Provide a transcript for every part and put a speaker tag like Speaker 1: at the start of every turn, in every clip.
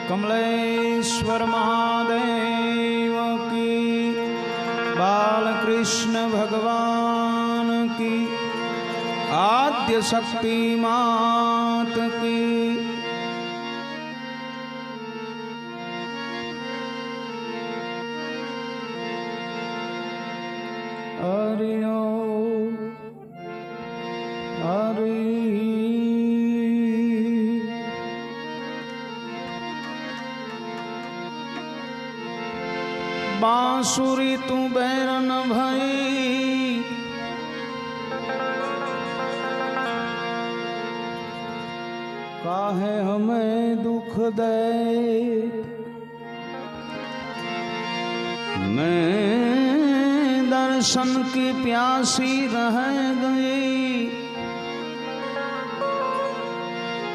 Speaker 1: कमलेश्वर महादेव की, बालकृष्ण भगवान की, आद्य शक्ति मात की। हरि ओम हरि। बांसुरी तू बैरन भई, काहे हमें दुख दे। मैं दर्शन की प्यासी रह गई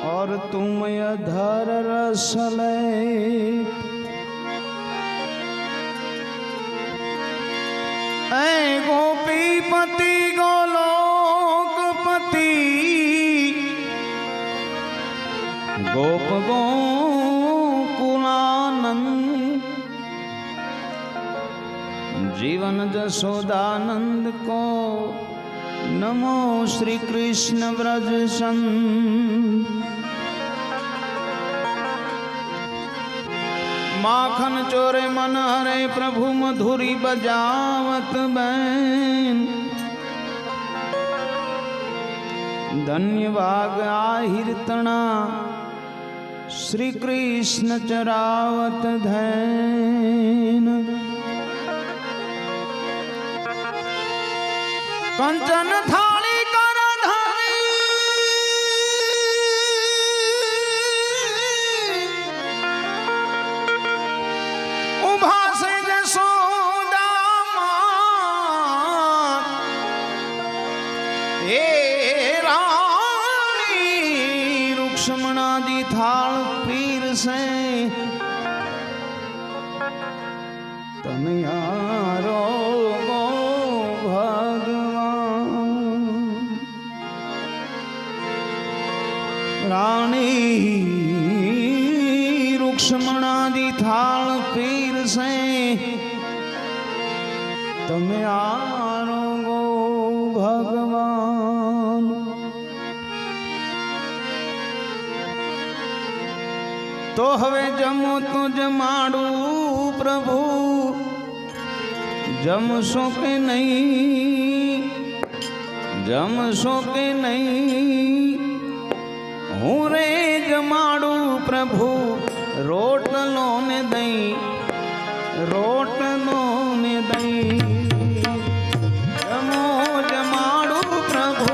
Speaker 1: और तुम अधर रस ले। ऐ गोपीपति गोलोकपति, गोप गोकुलानंद, जीवन जसोदानंद को नमो श्री कृष्ण व्रज संत। माखन चोरे मन हरे प्रभु मधुरी बजावत बैन। धन्य भाग आहिर तना श्री कृष्ण चरावत धैन। कंचन थाली कर धरी, उभा से जसोदा मात। हे रानी रुक्ष्मणा दी थाल पीर से, तनियारो रानी रुक्ष्मणा दी थाल पीर से, तमे आरो गो भगवान। तो हवे जमो तो जमाड़ू प्रभु, जमशो के नहीं, जमशो के नहीं। हूँ रे जमाड़ू प्रभु, रोटलो ने दई, रोटलो ने दई। जमो जमाड़ू प्रभु,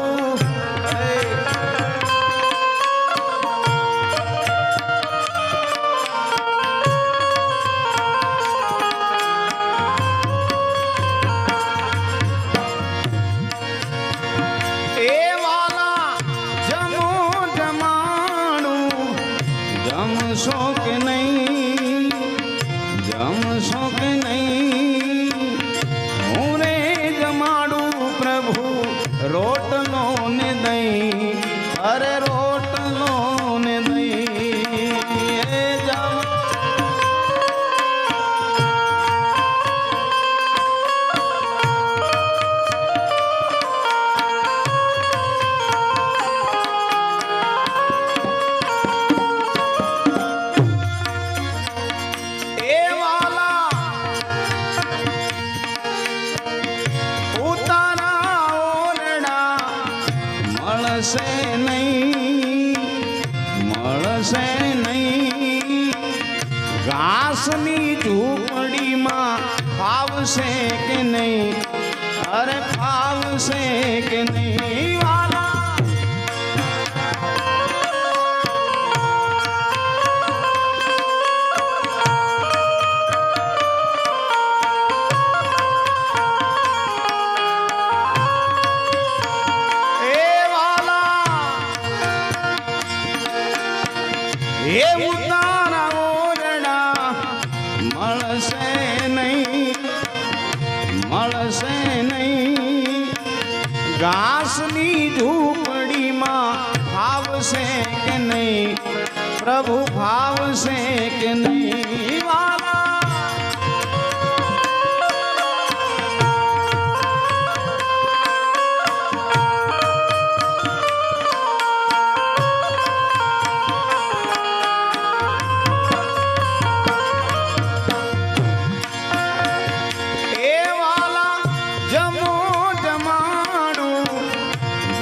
Speaker 1: शौक नहीं, जम शौक नहीं। हूँ रे जमाड़ू प्रभु, रोटलो ने दई, अरे रोटलो ने दई। મળશે નહીં, મળશે નહીં। ઘાસની ઝૂંપડીમાં ફાવશે કે નહીં, અરે ફાવશે કે નહીં વાલા। એ ઉતારા ઓરડા મળશે નહીં, મળશે નહીં। ઘાસની ઝૂંપડીમાં ફાવશે કે નહીં, પ્રભુ ભાવ ભાવશે કે નહીં વાલા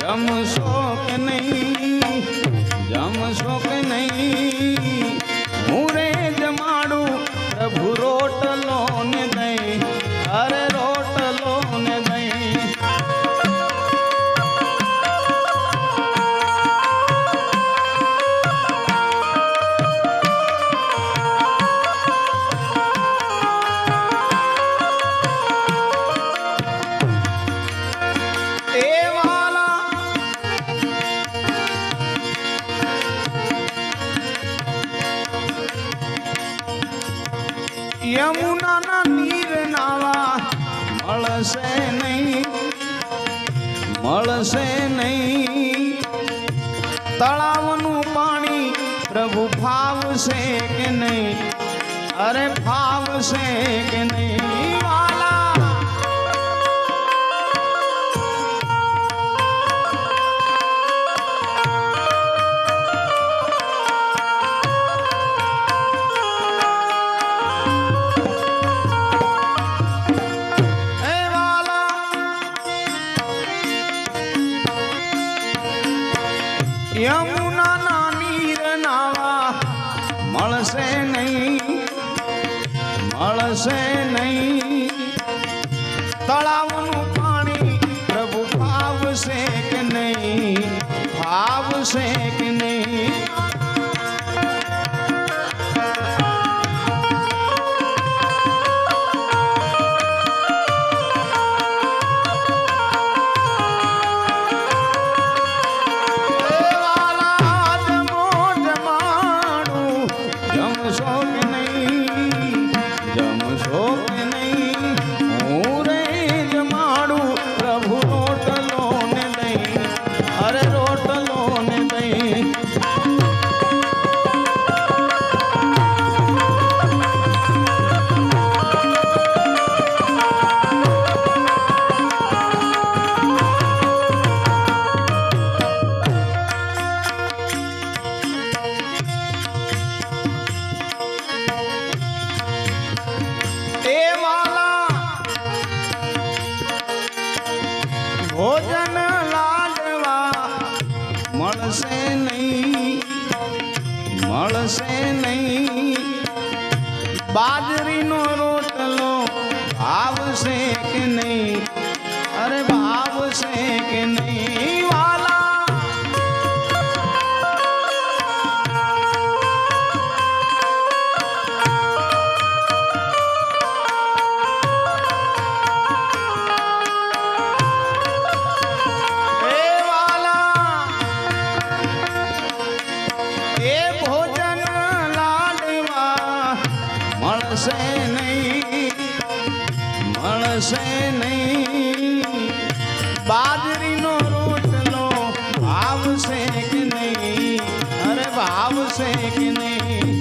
Speaker 1: જમશો કે નહીં જમશો કે નહીં હું રે જમાડું પ્રભુ રોટલો ને દહીં અરે રોટલો ને દહીં યમુનાના નીર નાવા મળશે નહીં તળાવનું પાણી પ્રભુ ભાવશે કે નહીં અરે ભાવશે કે નહીં વાલા યમુનાના નીર નાવા મળશે નહીં તળાવનું પાણી પ્રભુ ભાવશે કે નહીં ભાવશે કે નહીં ભોજન લાડવા મળશે નહીં બાજરીનો રોટલો ભાવશે કે નહીં અરે ભાવશે કે નહીં વાલા મળશે નહીં બાજરીનો રોટલો ભાવશે કે નહીં અરે ભાવશે કે નહીં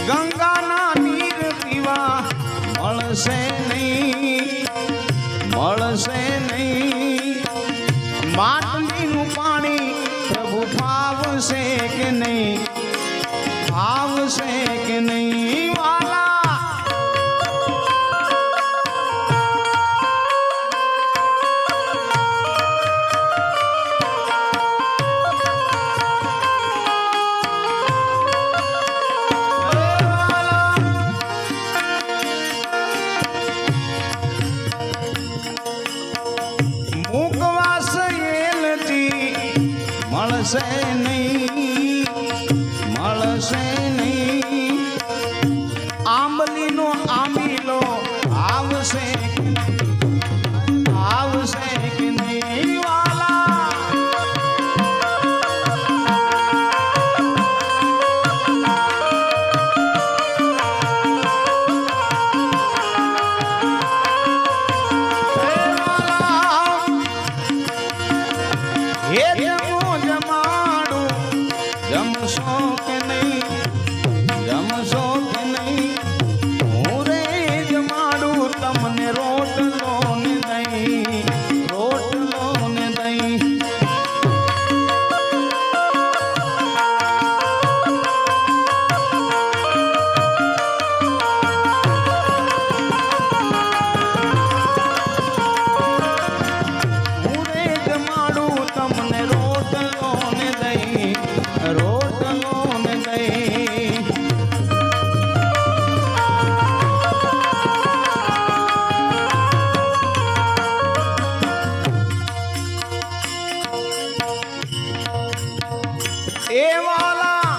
Speaker 1: ગંગાના નીર પીવા મળશે નહીં માટલીનું પાણી પ્રભુ ભાવશે કે નહીં ભાવશે કે નહીં વાલા મળશે નહીં, મળશે નહીં. આંબલીનો આંબીલો આવશે, આવશે કે નહીં વાલા. હે જમો જમાડું, જમશો કે નહીં, જમશો કે નહીં. હું રે જમાડું તમને રોટલો ને દહીં, રોટલો ને દહીં. હું રે જમાડું તમને રોટલો ને દહીં, રોટલો ને દહીં. એ વાલા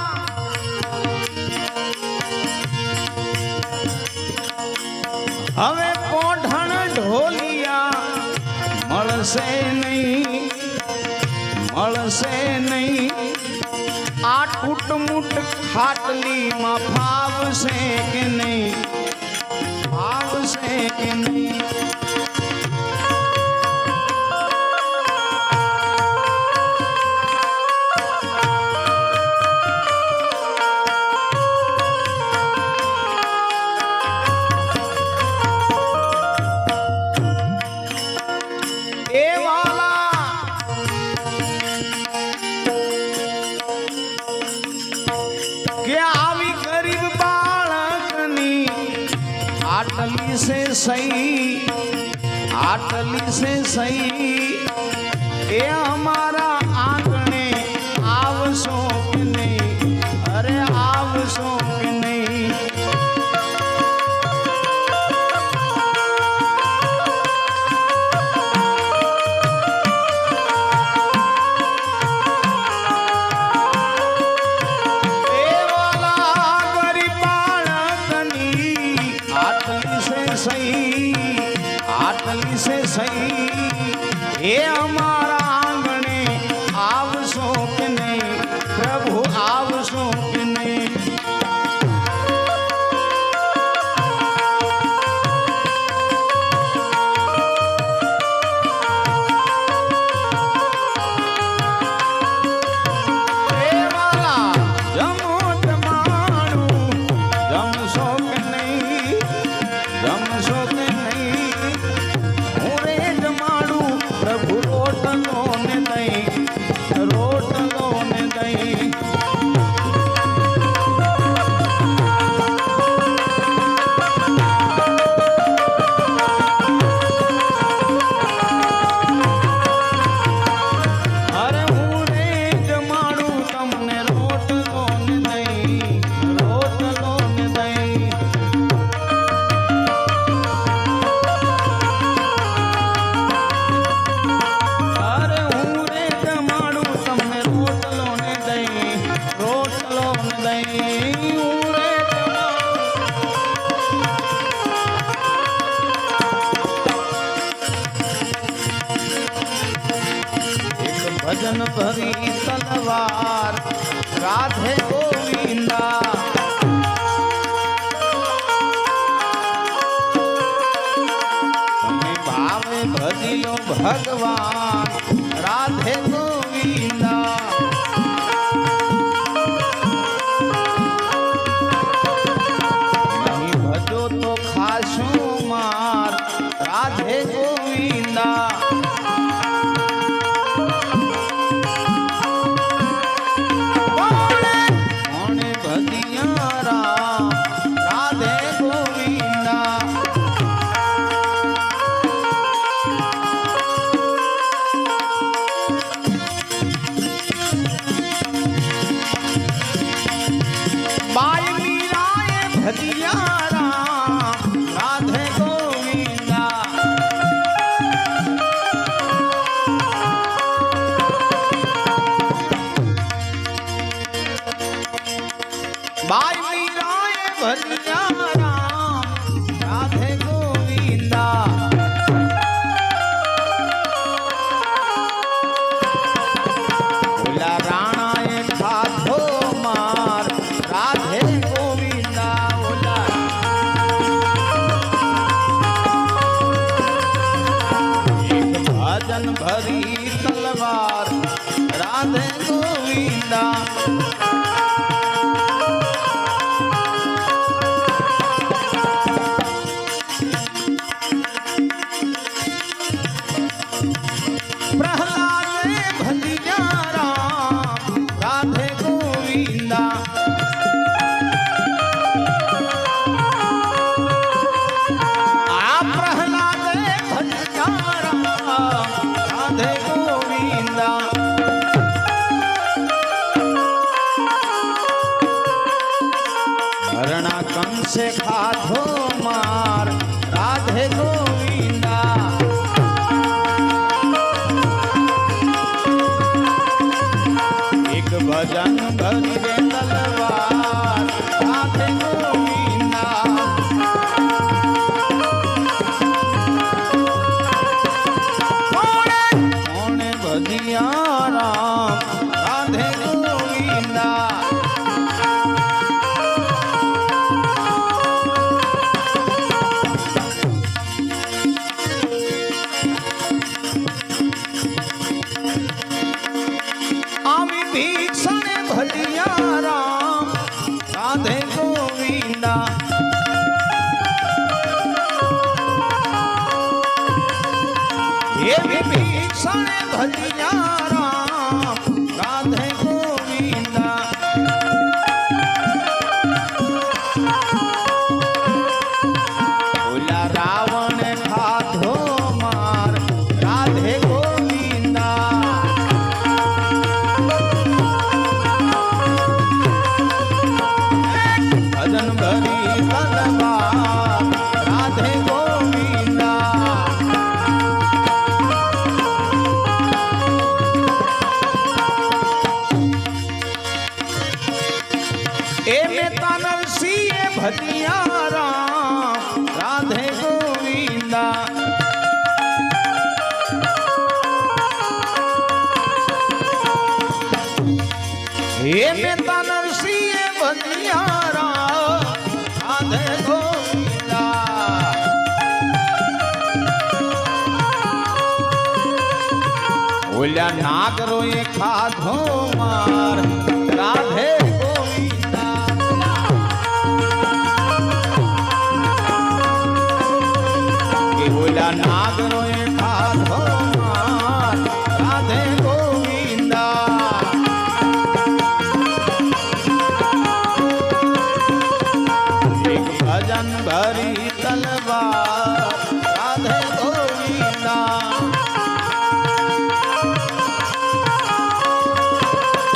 Speaker 1: હવે કોઢણ ઢોલિયા મળશે નહીં, મળશે નહીં. આ ટૂટમૂટ ખાટલીમાં ફાવશે કે નહીં, ફાવશે કે નહીં. એ વાલા કે આવી ગરીબ બાળકની આટલી સે સહી, આટલી સે સહી. એ અમારા આંગણે આવશો કે નહીં, અરે આવશો કે નહીં. આટલી સે સહી. એ અમારા આંગણે આવશો કે નહીં, પ્રભુ આવશો કે નહીં. એ વાલા જમો જમાડું, જમશો કે નહીં, જમશો કે નહીં. હું રે જમાડું પ્રભુ રોટલો ને દહીં, રોટલો ને દહીં. અરે હું રે જમાડું તમને રોટલો ને દહીં, રોટલો ને દહીં. અરે હું રે જમાડું તમને રોટલો ને દહીં, રોટલો ને દહીં. હું રે એક ભજન ભરી તલવાર રાધે ગોવિંદા. તમે ભાવે ભજ્યો ભગવાન રાધે ગોવિંદા. નહીં ભજો તો ખાશું માર રાધે ગોવિંદા. કોણે ભજિયા રામ રાધે ગોવિંદા. बाई मीराए भजिया राम राधे गोविंदा बोला राणाए खाधो मार राधे गोविंदा बोला एक भजन भरी तलवार राधे गोविंदा से खाधो मार राधे गोविंदा एक भजन भरी रे तलवार राधे गोविंदा कौन भजिया राम राधे गोविंदा भजिया राम राधे गोविंदा ये विभीषण भजिया राम राधे गोविंदा बोला रावण खाधो मार राधे गोविंदा भजन भरी तलवार राधे गोविंदा ए मेता नरसिंह भजिया राम राधे गोविंदा हे मेता नरसिंह भजिया राम राधे गोविंदा बोला नागरो ये खाधो मार राधे गोविंदा बोला नागरो ये खाधो मार राधे गोविंदा भजन भरी तलवार राधे गोविंदा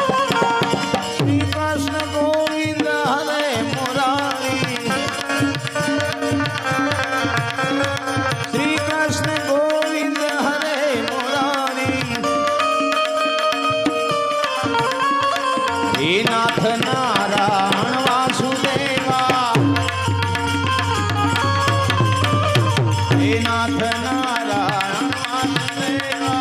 Speaker 1: श्री कृष्ण गोविंद हरे मुरारी श्री कृष्ण गोविंद हरे मुरारी हे नाथ नारायण वासुदेवा नाथ नारायण वासुदेवा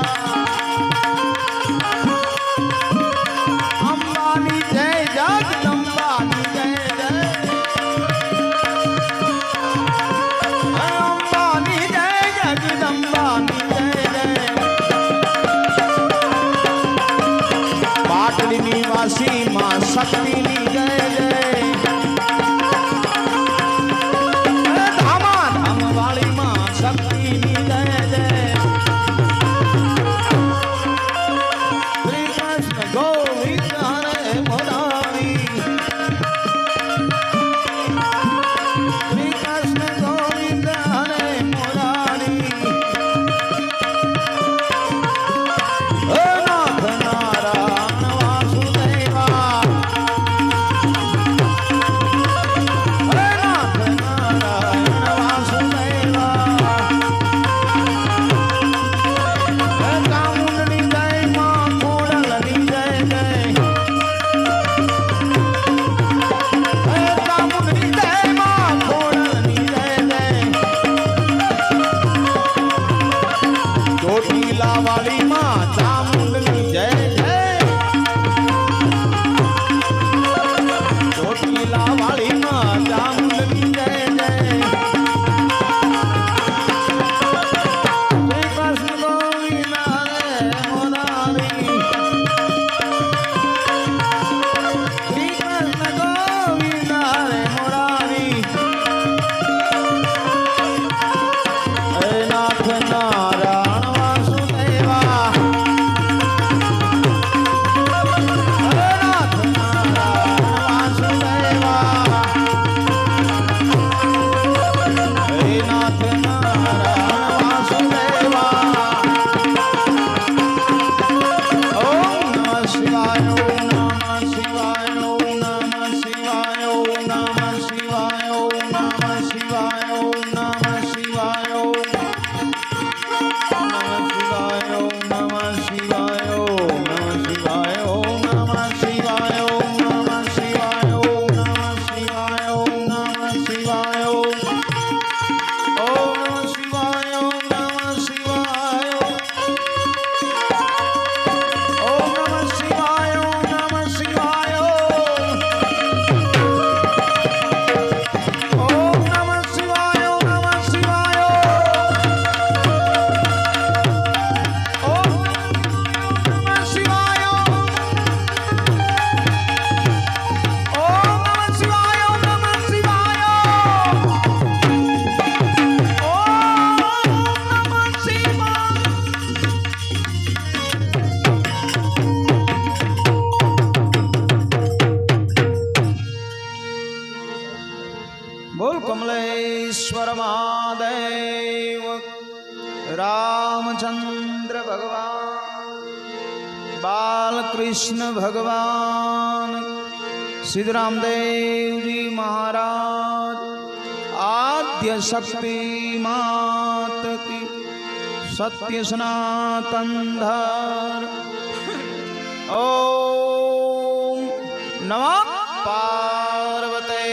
Speaker 1: अंबानी जय जगदम्बानी जय जय अंबानी जय जगदम्बानी जय जय पाटली निवासी माँ शक्ति जय जय धामा धाम वाली माँ शक्ति जय जय श्री कृष्ण गोविंद हरे मुरारी श्री कृष्ण गोविंद हरे मुरारी नाथ नारायण वासुदेवा बालकृष्ण भगवान सिद्ध रामदेव जी महाराज आद्य शक्ति मात की सत्य सनातन धर्म। ओम नमः पार्वते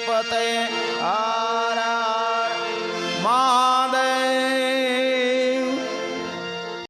Speaker 1: पते हर हर